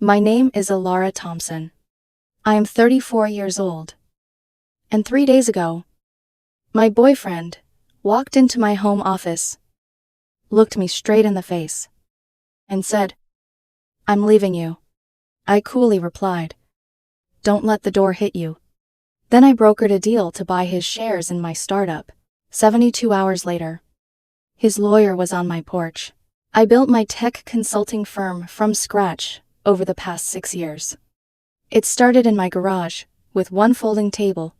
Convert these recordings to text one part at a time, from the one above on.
My name is Alara Thompson. I am 34 years old. And 3 days ago, my boyfriend walked into my home office, looked me straight in the face, and said, "I'm leaving you." I coolly replied, "Don't let the door hit you." Then I brokered a deal to buy his shares in my startup. 72 hours later, his lawyer was on my porch. I built my tech consulting firm from scratch over the past 6 years. It started in my garage with one folding table,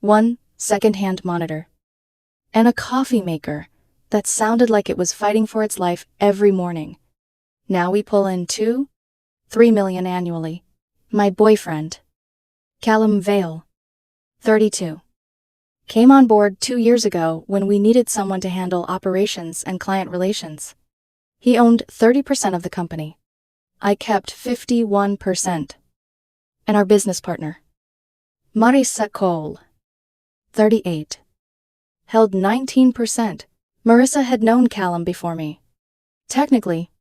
one second-hand monitor, and a coffee maker that sounded like it was fighting for its life every morning. Now we pull in 2-3 million annually. My boyfriend, Callum Vale, 32, came on board 2 years ago when we needed someone to handle operations and client relations. He owned 30% of the company. I kept 51%. And our business partner, Marissa Cole, 38, held 19%. Marissa had known Callum before me. Technically,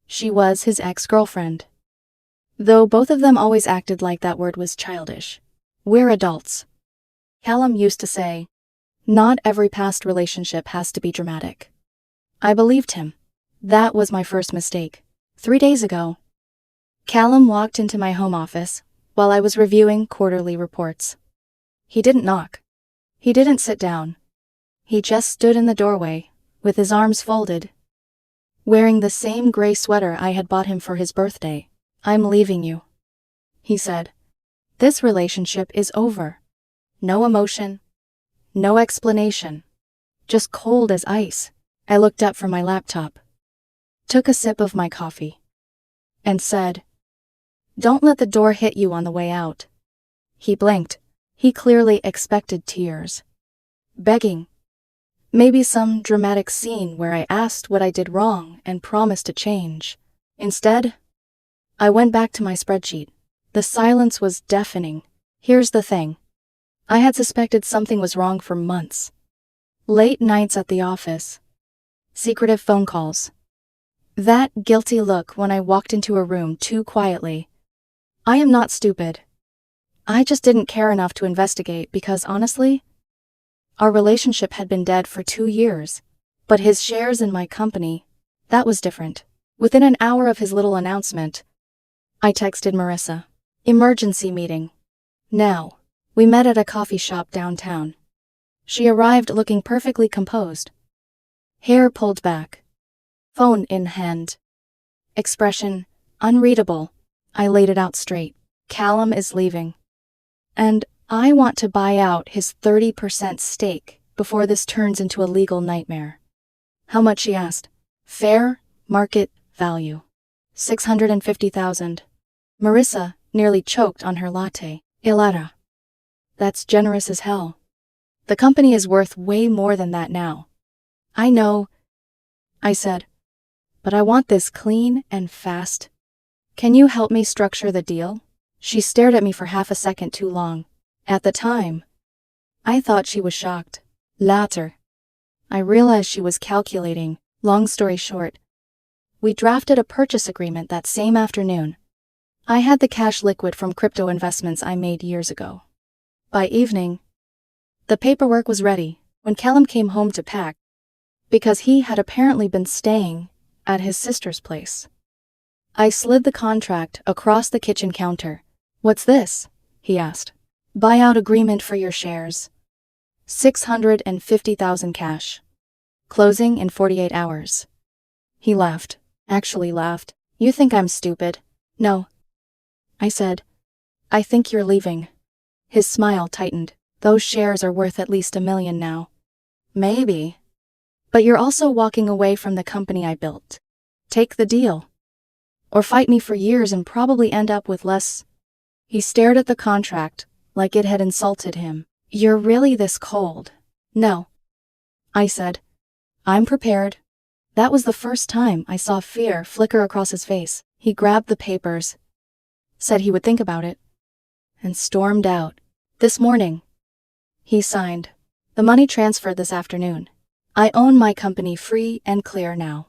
she was his ex-girlfriend. Though both of them always acted like that word was childish. We're adults. Callum used to say, "Not every past relationship has to be dramatic." I believed him. That was my first mistake. 3 days ago, Callum walked into my home office while I was reviewing quarterly reports. He didn't knock. He didn't sit down. He just stood in the doorway, with his arms folded, wearing the same gray sweater I had bought him for his birthday. "I'm leaving you," he said. "This relationship is over." No emotion, no explanation, just cold as ice. I looked up from my laptop, took a sip of my coffee, and said, "Don't let the door hit you on the way out." He blinked. He clearly expected tears. Begging. Maybe some dramatic scene where I asked what I did wrong and promised to change. Instead, I went back to my spreadsheet. The silence was deafening. Here's the thing. I had suspected something was wrong for months. Late nights at the office. Secretive phone calls. That guilty look when I walked into a room too quietly. I am not stupid. I just didn't care enough to investigate because, honestly, our relationship had been dead for 2 years. But his shares in my company, that was different. Within an hour of his little announcement, I texted Marissa. "Emergency meeting. Now." We met at a coffee shop downtown. She arrived looking perfectly composed. Hair pulled back. Phone in hand. Expression unreadable. I laid it out straight. "Callum is leaving. And I want to buy out his 30% stake before this turns into a legal nightmare." "How much?" she asked. "Fair market value. 650,000. Marissa nearly choked on her latte. "Ilara. That's generous as hell. The company is worth way more than that now." "I know," I said. "But I want this clean and fast. Can you help me structure the deal?" She stared at me for half a second too long. At the time, I thought she was shocked. Later, I realized she was calculating. Long story short, we drafted a purchase agreement that same afternoon. I had the cash liquid from crypto investments I made years ago. By evening, the paperwork was ready when Callum came home to pack, because he had apparently been staying at his sister's place. I slid the contract across the kitchen counter. "What's this?" he asked. "Buyout agreement for your shares. 650,000 cash. Closing in 48 hours. He laughed. Actually laughed. "You think I'm stupid?" "No," I said. "I think you're leaving." His smile tightened. "Those shares are worth at least $1 million now." "Maybe. But you're also walking away from the company I built. Take the deal. Or fight me for years and probably end up with less." He stared at the contract like it had insulted him. "You're really this cold?" "No," I said. "I'm prepared." That was the first time I saw fear flicker across his face. He grabbed the papers, said he would think about it, and stormed out. "This morning," he signed. "The money transferred this afternoon. I own my company free and clear now.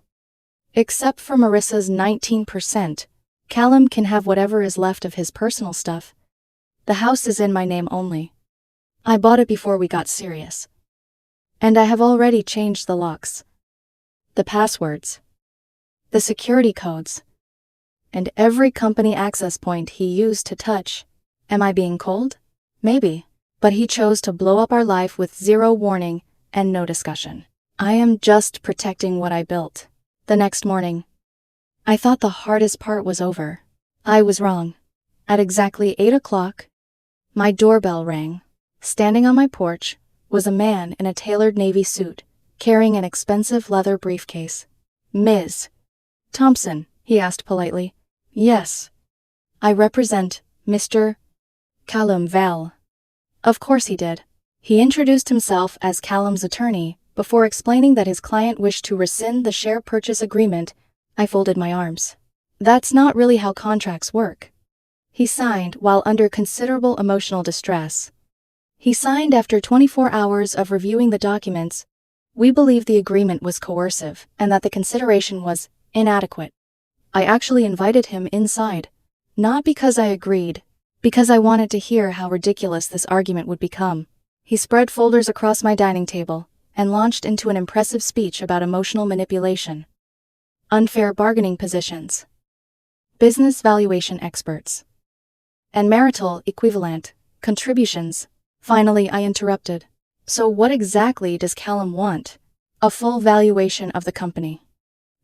Except for Marissa's 19%, Callum can have whatever is left of his personal stuff. The house is in my name only. I bought it before we got serious. And I have already changed the locks, the passwords, the security codes, and every company access point he used to touch. Am I being cold? Maybe. But he chose to blow up our life with zero warning and no discussion. I am just protecting what I built. The next morning, I thought the hardest part was over. I was wrong. At exactly 8 o'clock, my doorbell rang. Standing on my porch was a man in a tailored navy suit, carrying an expensive leather briefcase. Ms. Thompson, he asked politely. Yes. I represent Mr. Callum Val. Of course he did. He introduced himself as Callum's attorney before explaining that his client wished to rescind the share purchase agreement. I folded my arms. That's not really how contracts work. He signed while under considerable emotional distress. He signed after 24 hours of reviewing the documents. We believe the agreement was coercive and that the consideration was inadequate. I actually invited him inside, not because I agreed, because I wanted to hear how ridiculous this argument would become. He spread folders across my dining table and launched into an impressive speech about emotional manipulation, unfair bargaining positions, business valuation experts, and marital equivalent contributions. Finally, I interrupted. So what exactly does Callum want? A full valuation of the company.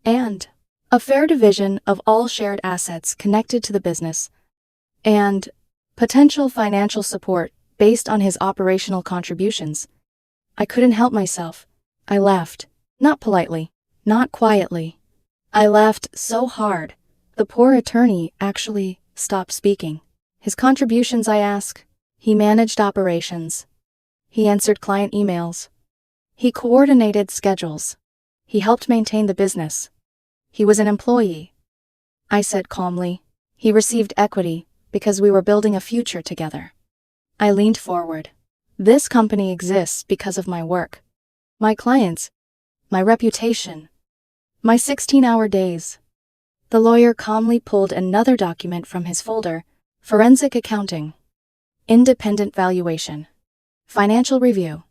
And a fair division of all shared assets connected to the business. And potential financial support based on his operational contributions. I couldn't help myself. I laughed. Not politely. Not quietly. I laughed so hard, the poor attorney actually stopped speaking. His contributions, I asked. He managed operations. He answered client emails. He coordinated schedules. He helped maintain the business. He was an employee. I said calmly. He received equity because we were building a future together. I leaned forward. This company exists because of my work, my clients, my reputation, my 16-hour days. The lawyer calmly pulled another document from his folder. Forensic accounting. Independent valuation. Financial review.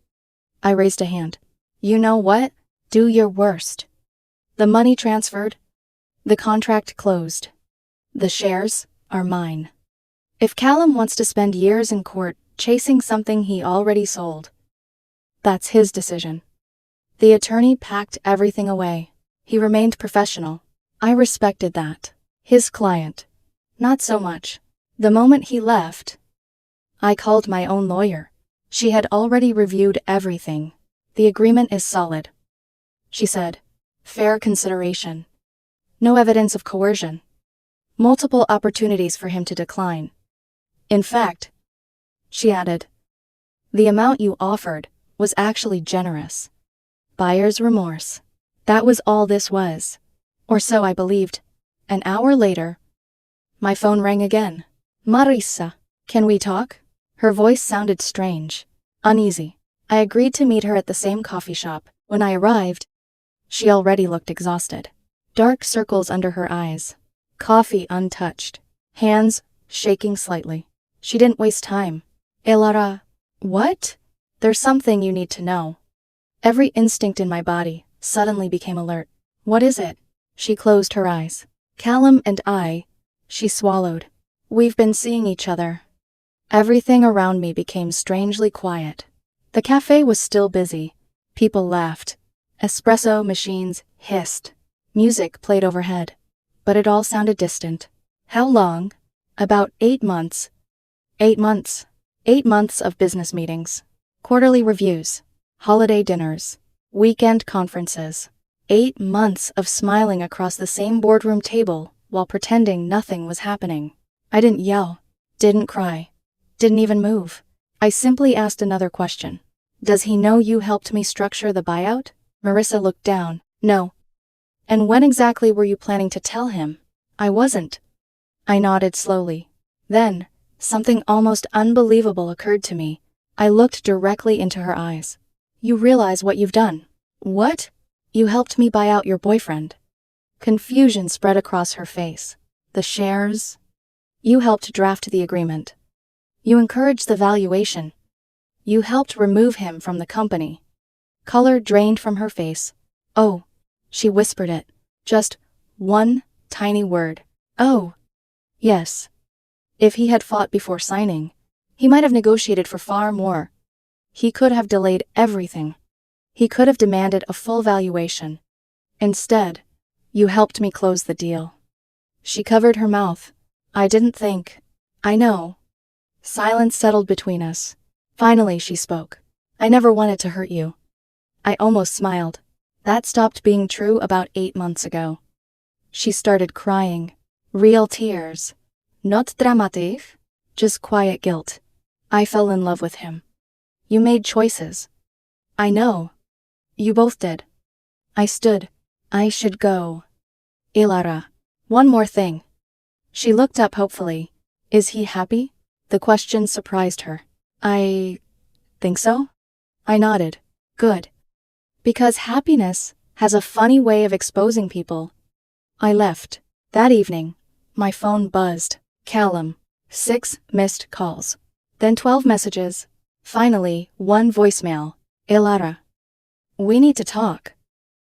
I raised a hand. You know what? Do your worst. The money transferred. The contract closed. The shares are mine. If Callum wants to spend years in court chasing something he already sold, that's his decision. The attorney packed everything away. He remained professional. I respected that. His client, not so much. The moment he left, I called my own lawyer. She had already reviewed everything. The agreement is solid, she said. Fair consideration. No evidence of coercion. Multiple opportunities for him to decline. In fact, she added, the amount you offered was actually generous. Buyer's remorse. That was all this was. Or so I believed. An hour later, my phone rang again. Marisa, can we talk? Her voice sounded strange, uneasy. I agreed to meet her at the same coffee shop. When I arrived, she already looked exhausted. Dark circles under her eyes. Coffee untouched. Hands shaking slightly. She didn't waste time. Elara. What? There's something you need to know. Every instinct in my body suddenly became alert. What is it? She closed her eyes. Callum and I, she swallowed. We've been seeing each other. Everything around me became strangely quiet. The cafe was still busy. People laughed. Espresso machines hissed. Music played overhead. But it all sounded distant. How long? About 8 months. 8 months. 8 months of business meetings. Quarterly reviews. Holiday dinners. Weekend conferences. 8 months of smiling across the same boardroom table while pretending nothing was happening. I didn't yell. Didn't cry. Didn't even move. I simply asked another question. Does he know you helped me structure the buyout? Marissa looked down. No. And when exactly were you planning to tell him? I wasn't. I nodded slowly. Then, something almost unbelievable occurred to me. I looked directly into her eyes. You realize what you've done? What? You helped me buy out your boyfriend. Confusion spread across her face. The shares? You helped draft the agreement. You encouraged the valuation. You helped remove him from the company. Color drained from her face. Oh, she whispered it. Just one tiny word. Oh, yes. If he had fought before signing, he might have negotiated for far more. He could have delayed everything. He could have demanded a full valuation. Instead, you helped me close the deal. She covered her mouth. I didn't think. I know. Silence settled between us. Finally, she spoke. I never wanted to hurt you. I almost smiled. That stopped being true about 8 months ago. She started crying. Real tears. Not dramatic. Just quiet guilt. I fell in love with him. You made choices. I know. You both did. I stood. I should go. Ilara. One more thing. She looked up hopefully. Is he happy? The question surprised her. I think so? I nodded. Good. Because happiness has a funny way of exposing people. I left. That evening, my phone buzzed. Callum. 6 missed calls. Then 12 messages. Finally, 1 voicemail. Ilara. We need to talk.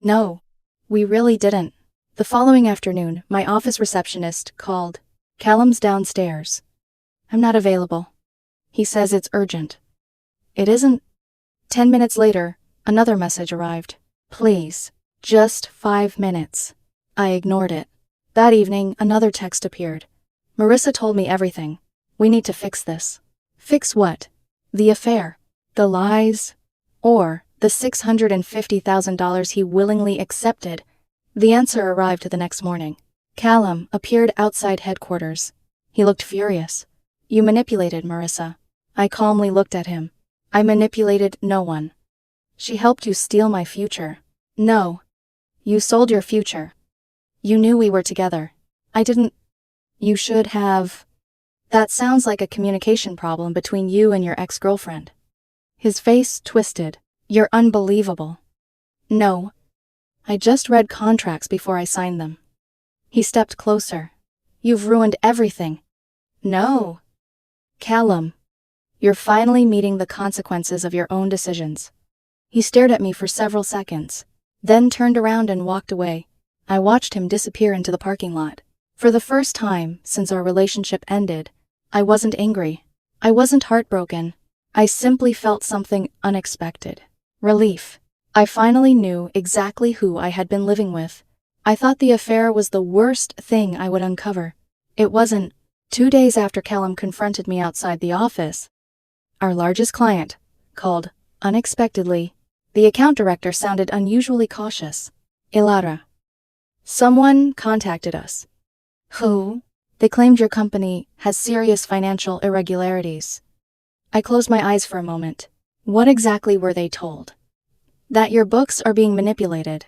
No. We really didn't. The following afternoon, my office receptionist called. Callum's downstairs. I'm not available. He says it's urgent. It isn't. 10 minutes later, another message arrived. Please, just 5 minutes. I ignored it. That evening, another text appeared. Marissa told me everything. We need to fix this. Fix what? The affair. The lies? Or the $650,000 he willingly accepted? The answer arrived the next morning. Callum appeared outside headquarters. He looked furious. You manipulated Marissa. I calmly looked at him. I manipulated no one. She helped you steal my future. No. You sold your future. You knew we were together. I didn't. You should have. That sounds like a communication problem between you and your ex-girlfriend. His face twisted. You're unbelievable. No. I just read contracts before I signed them. He stepped closer. You've ruined everything. No. Callum. You're finally meeting the consequences of your own decisions. He stared at me for several seconds, then turned around and walked away. I watched him disappear into the parking lot. For the first time since our relationship ended, I wasn't angry. I wasn't heartbroken. I simply felt something unexpected. Relief. I finally knew exactly who I had been living with. I thought the affair was the worst thing I would uncover. It wasn't. 2 days after Callum confronted me outside the office, our largest client called unexpectedly. The account director sounded unusually cautious. Ilara. Someone contacted us. Who? They claimed your company has serious financial irregularities. I closed my eyes for a moment. What exactly were they told? That your books are being manipulated.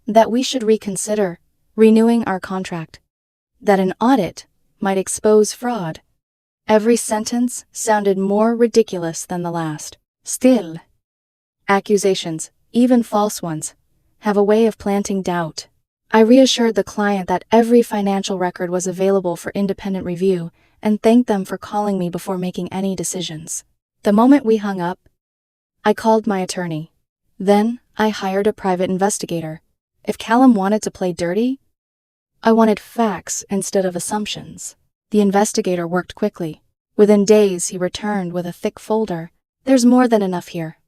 That we should reconsider renewing our contract. That an audit might expose fraud. Every sentence sounded more ridiculous than the last. Still, accusations, even false ones, have a way of planting doubt. I reassured the client that every financial record was available for independent review and thanked them for calling me before making any decisions. The moment we hung up, I called my attorney. Then, I hired a private investigator. If Callum wanted to play dirty, I wanted facts instead of assumptions. The investigator worked quickly. Within days, he returned with a thick folder. There's more than enough here.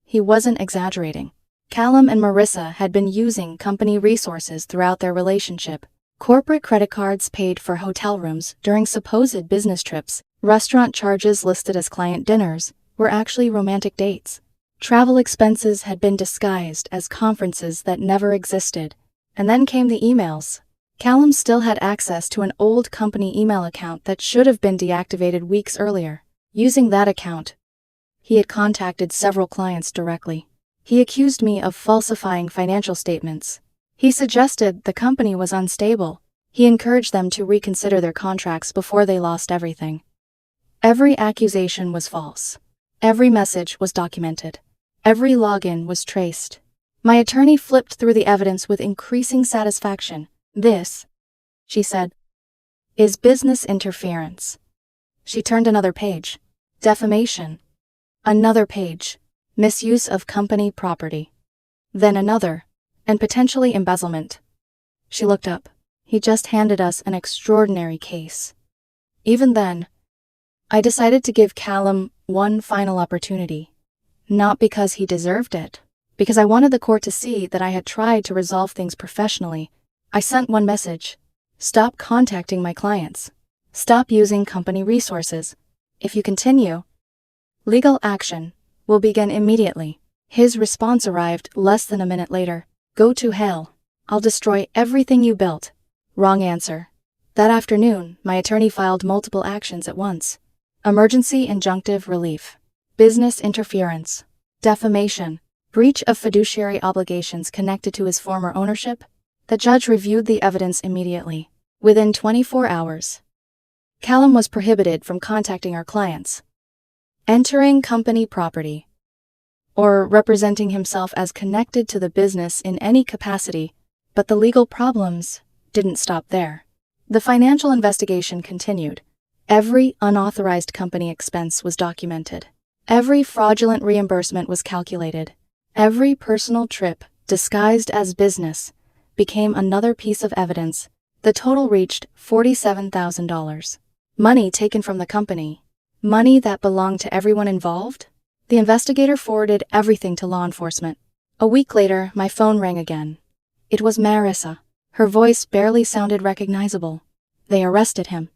He wasn't exaggerating. Callum and Marissa had been using company resources throughout their relationship. Corporate credit cards paid for hotel rooms during supposed business trips. Restaurant charges listed as client dinners were actually romantic dates. Travel expenses had been disguised as conferences that never existed. And then came the emails. Callum still had access to an old company email account that should have been deactivated weeks earlier. Using that account, he had contacted several clients directly. He accused me of falsifying financial statements. He suggested the company was unstable. He encouraged them to reconsider their contracts before they lost everything. Every accusation was false. Every message was documented. Every login was traced. My attorney flipped through the evidence with increasing satisfaction. This, she said, is business interference. She turned another page. Defamation. Another page. Misuse of company property. Then another. And potentially embezzlement. She looked up. He just handed us an extraordinary case. Even then, I decided to give Callum one final opportunity. Not because he deserved it, because I wanted the court to see that I had tried to resolve things professionally. I sent one message. Stop contacting my clients. Stop using company resources. If you continue, legal action will begin immediately. His response arrived less than a minute later. Go to hell. I'll destroy everything you built. Wrong answer. That afternoon, my attorney filed multiple actions at once. Emergency injunctive relief. Business interference. Defamation. Breach of fiduciary obligations connected to his former ownership. The judge reviewed the evidence immediately. Within 24 hours, Callum was prohibited from contacting our clients, entering company property, or representing himself as connected to the business in any capacity. But the legal problems didn't stop there. The financial investigation continued. Every unauthorized company expense was documented. Every fraudulent reimbursement was calculated. Every personal trip, disguised as business, became another piece of evidence. The total reached $47,000. Money taken from the company. Money that belonged to everyone involved. The investigator forwarded everything to law enforcement. A week later, my phone rang again. It was Marissa. Her voice barely sounded recognizable. They arrested him.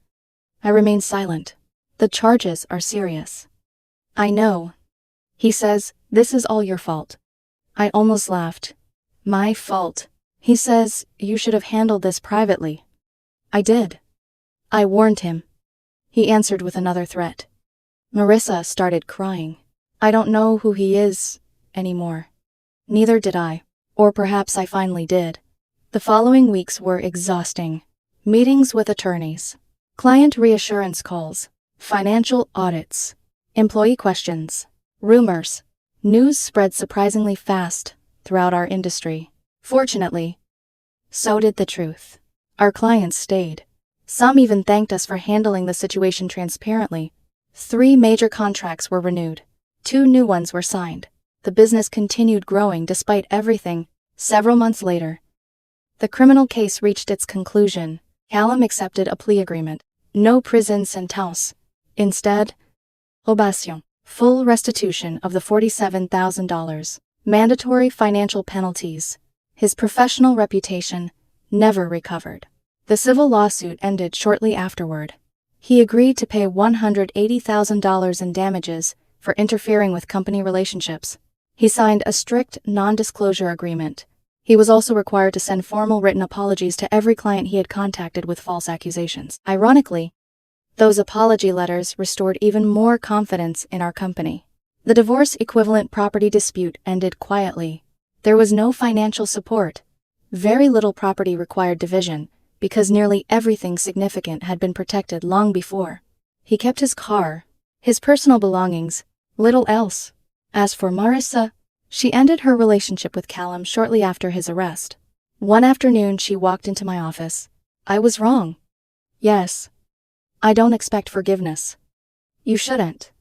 I remained silent. The charges are serious. I know. He says, this is all your fault. I almost laughed. My fault. He says, you should have handled this privately. I did. I warned him. He answered with another threat. Marissa started crying. I don't know who he is anymore. Neither did I. Or perhaps I finally did. The following weeks were exhausting. Meetings with attorneys, client reassurance calls, financial audits, employee questions, rumors. News spread surprisingly fast throughout our industry. Fortunately, so did the truth. Our clients stayed. Some even thanked us for handling the situation transparently. 3 major contracts were renewed. 2 new ones were signed. The business continued growing despite everything. Several months later, the criminal case reached its conclusion. Callum accepted a plea agreement. No prison sentence. Instead, probation. Full restitution of the $47,000. Mandatory financial penalties. His professional reputation never recovered. The civil lawsuit ended shortly afterward. He agreed to pay $180,000 in damages for interfering with company relationships. He signed a strict non-disclosure agreement. He was also required to send formal written apologies to every client he had contacted with false accusations. Ironically, those apology letters restored even more confidence in our company. The divorce-equivalent property dispute ended quietly. There was no financial support. Very little property required division, because nearly everything significant had been protected long before. He kept his car, his personal belongings, little else. As for Marissa, she ended her relationship with Callum shortly after his arrest. One afternoon she walked into my office. I was wrong. Yes. I don't expect forgiveness. You shouldn't.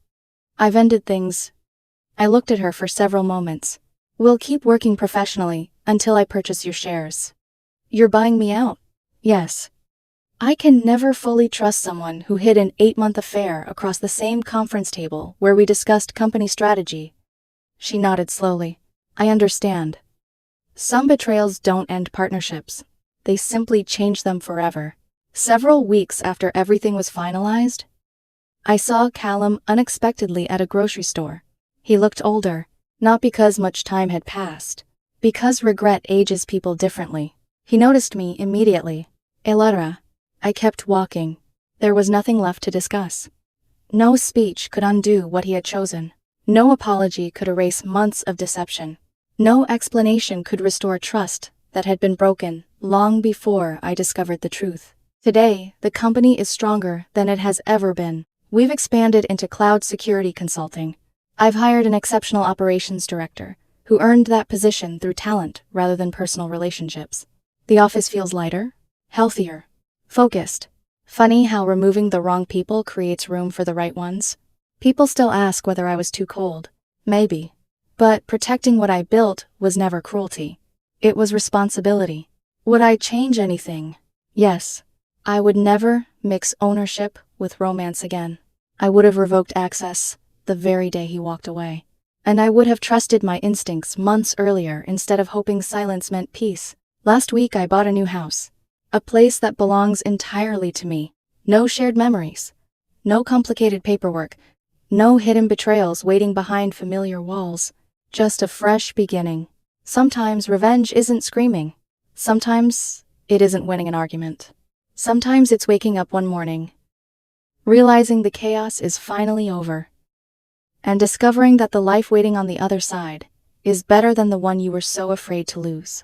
I've ended things. I looked at her for several moments. We'll keep working professionally until I purchase your shares. You're buying me out? Yes. I can never fully trust someone who hid an 8-month affair across the same conference table where we discussed company strategy. She nodded slowly. I understand. Some betrayals don't end partnerships. They simply change them forever. Several weeks after everything was finalized, I saw Callum unexpectedly at a grocery store. He looked older, not because much time had passed, because regret ages people differently. He noticed me immediately. Elara. I kept walking. There was nothing left to discuss. No speech could undo what he had chosen. No apology could erase months of deception. No explanation could restore trust that had been broken long before I discovered the truth. Today, the company is stronger than it has ever been. We've expanded into cloud security consulting. I've hired an exceptional operations director who earned that position through talent rather than personal relationships. The office feels lighter, healthier, focused. Funny how removing the wrong people creates room for the right ones. People still ask whether I was too cold. Maybe. But protecting what I built was never cruelty. It was responsibility. Would I change anything? Yes. I would never mix ownership with romance again. I would have revoked access the very day he walked away. And I would have trusted my instincts months earlier instead of hoping silence meant peace. Last week I bought a new house. A place that belongs entirely to me. No shared memories. No complicated paperwork. No hidden betrayals waiting behind familiar walls. Just a fresh beginning. Sometimes revenge isn't screaming. Sometimes it isn't winning an argument. Sometimes it's waking up one morning, realizing the chaos is finally over, and discovering that the life waiting on the other side is better than the one you were so afraid to lose.